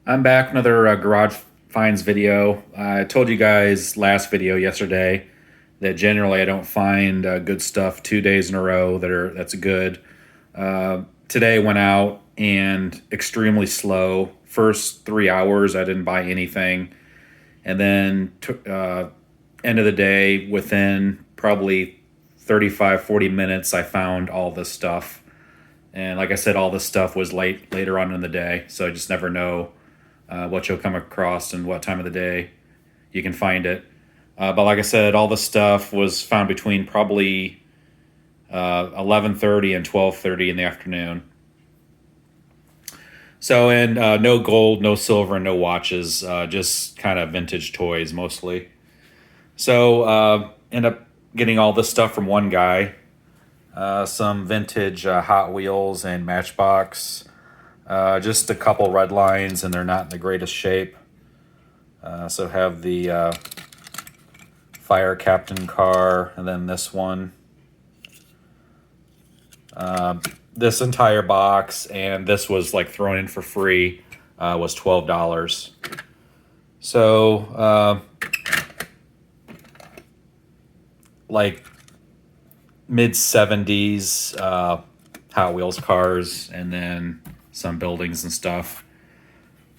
I'm back, another garage finds video. I told you guys last video yesterday that generally I don't find good stuff 2 days in a row that's good. Today went out and extremely slow. First 3 hours I didn't buy anything, and then end of the day, within probably 35-40 minutes, I found all this stuff. And like I said, all this stuff was later on in the day, so I just never know what you'll come across and what time of the day you can find it. But like I said, all the stuff was found between probably 11:30 and 12:30 in the afternoon. So, and no gold, no silver, and no watches, just kind of vintage toys mostly. So, end up getting all this stuff from one guy. Some vintage Hot Wheels and Matchbox. Just a couple red lines, and they're not in the greatest shape. So have the Fire Captain car, and then this one. This entire box, and this was like thrown in for free, was $12. So, like mid-70s Hot Wheels cars, and then some buildings and stuff,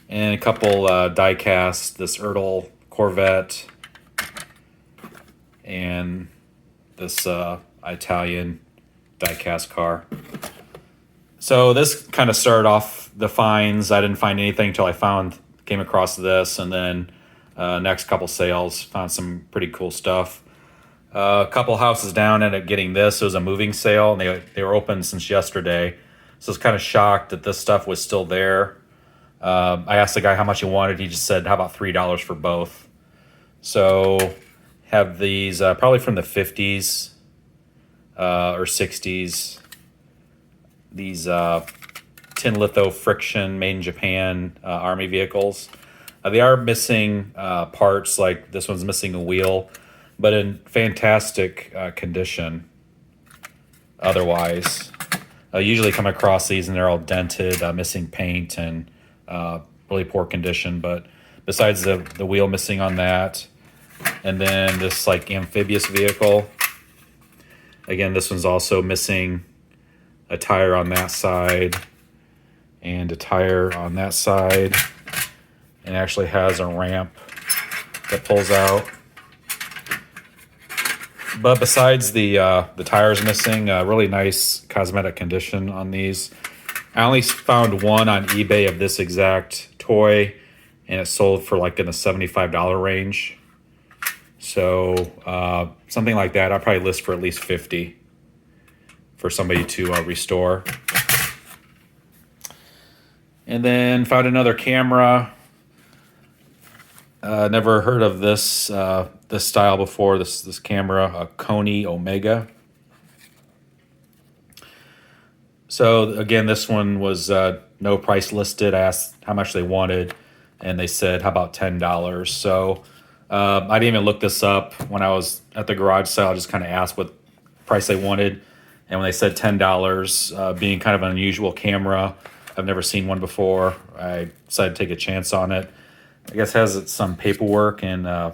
and a couple die-cast, this Ertl Corvette, and this Italian die-cast car. So this kind of started off the finds. I didn't find anything until came across this, and then next couple sales, found some pretty cool stuff. A couple houses down ended up getting this. It was a moving sale, and they were open since yesterday. So I was kind of shocked that this stuff was still there. I asked the guy how much he wanted. He just said, how about $3 for both? So have these probably from the 50s or 60s. These tin litho friction made in Japan Army vehicles. They are missing parts, like this one's missing a wheel, but in fantastic condition otherwise. I usually come across these and they're all dented, missing paint, and really poor condition. But besides the wheel missing on that, and then this like amphibious vehicle, again, this one's also missing a tire on that side and a tire on that side, and actually has a ramp that pulls out. But besides the tires missing, really nice cosmetic condition on these. I only found one on eBay of this exact toy, and it sold for like in the $75 range. So something like that, I'll probably list for at least $50 for somebody to restore. And then found another camera. Never heard of this this style before. This camera, a Kony Omega. So again, this one was no price listed. I asked how much they wanted, and they said, how about $10? So I didn't even look this up when I was at the garage sale. I just kind of asked what price they wanted, and when they said $10, being kind of an unusual camera, I've never seen one before, I decided to take a chance on it. I guess it has some paperwork, and I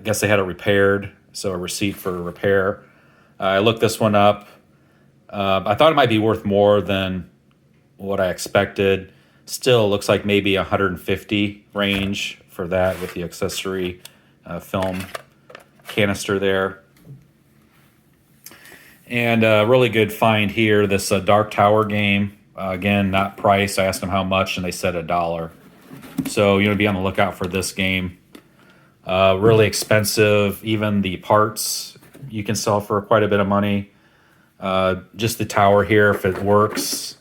guess they had it repaired, so a receipt for repair. I looked this one up. I thought it might be worth more than what I expected. Still looks like maybe 150 range for that with the accessory film canister there. And a really good find here, this Dark Tower game. Again, not priced. I asked them how much, and they said $1. So you want to be on the lookout for this game. Really expensive. Even the parts you can sell for quite a bit of money. Just the tower here, if it works,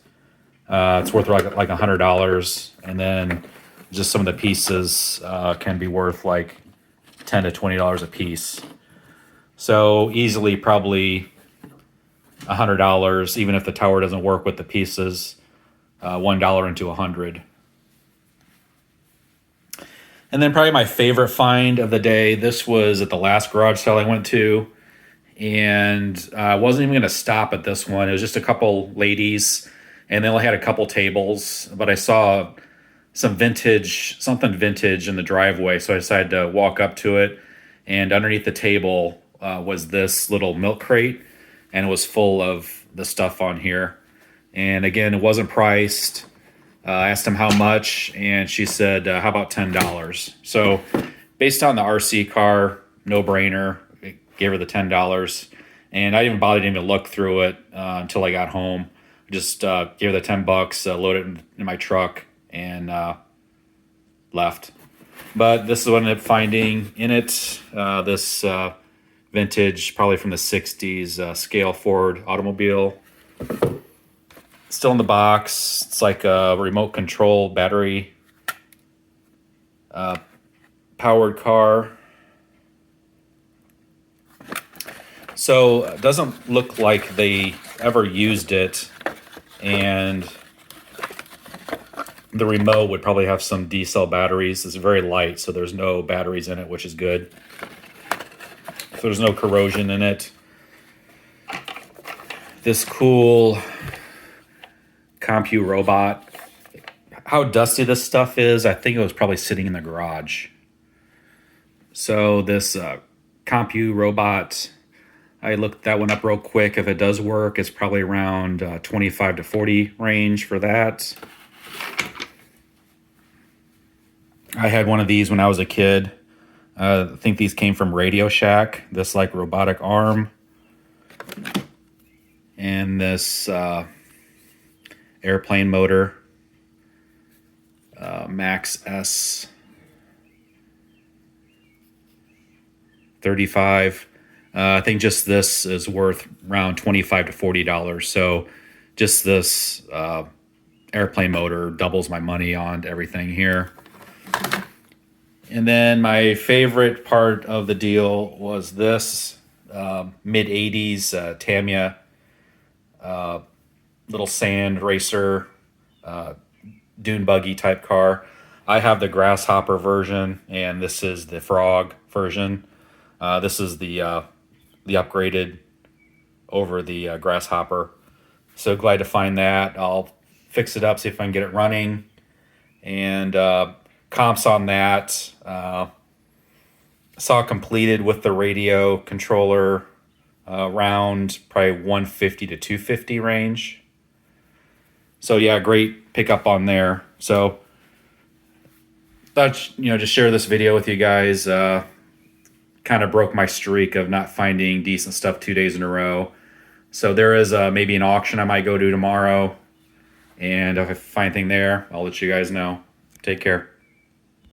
it's worth like $100. And then just some of the pieces can be worth like $10 to $20 a piece. So easily probably $100, even if the tower doesn't work with the pieces. $1 into 100. And then probably my favorite find of the day, this was at the last garage sale I went to, and I wasn't even going to stop at this one. It was just a couple ladies, and they only had a couple tables, but I saw some vintage, something vintage in the driveway. So I decided to walk up to it, and underneath the table was this little milk crate, and it was full of the stuff on here. And again, it wasn't priced. I asked him how much, and she said, how about $10? So based on the RC car, no brainer. Gave her the $10, and I didn't even bother to even look through it until I got home. Just gave her the $10, loaded it in my truck, and left. But this is what I ended up finding in it. This vintage, probably from the 60s, scale Ford automobile. Still in the box. It's like a remote control battery powered car. So it doesn't look like they ever used it, and the remote would probably have some D-cell batteries. It's very light, so there's no batteries in it, which is good. So there's no corrosion in it. This cool Compu Robot. How dusty this stuff is, I think it was probably sitting in the garage. So this Compu Robot, I looked that one up real quick. If it does work, it's probably around 25 to 40 range for that. I had one of these when I was a kid. I think these came from Radio Shack. This like robotic arm. And this airplane motor. Max S 35. I think just this is worth around $25 to $40. So just this airplane motor doubles my money on everything here. And then my favorite part of the deal was this mid-80s Tamiya little sand racer Dune Buggy type car. I have the Grasshopper version, and this is the Frog version. This is the upgraded over the Grasshopper. So glad to find that. I'll fix it up, see if I can get it running. And comps on that, saw completed with the radio controller around probably 150 to 250 range. So yeah, great pickup on there. So thought, just share this video with you guys. Kind of broke my streak of not finding decent stuff 2 days in a row. So there is maybe an auction I might go to tomorrow. And if I find anything there, I'll let you guys know. Take care.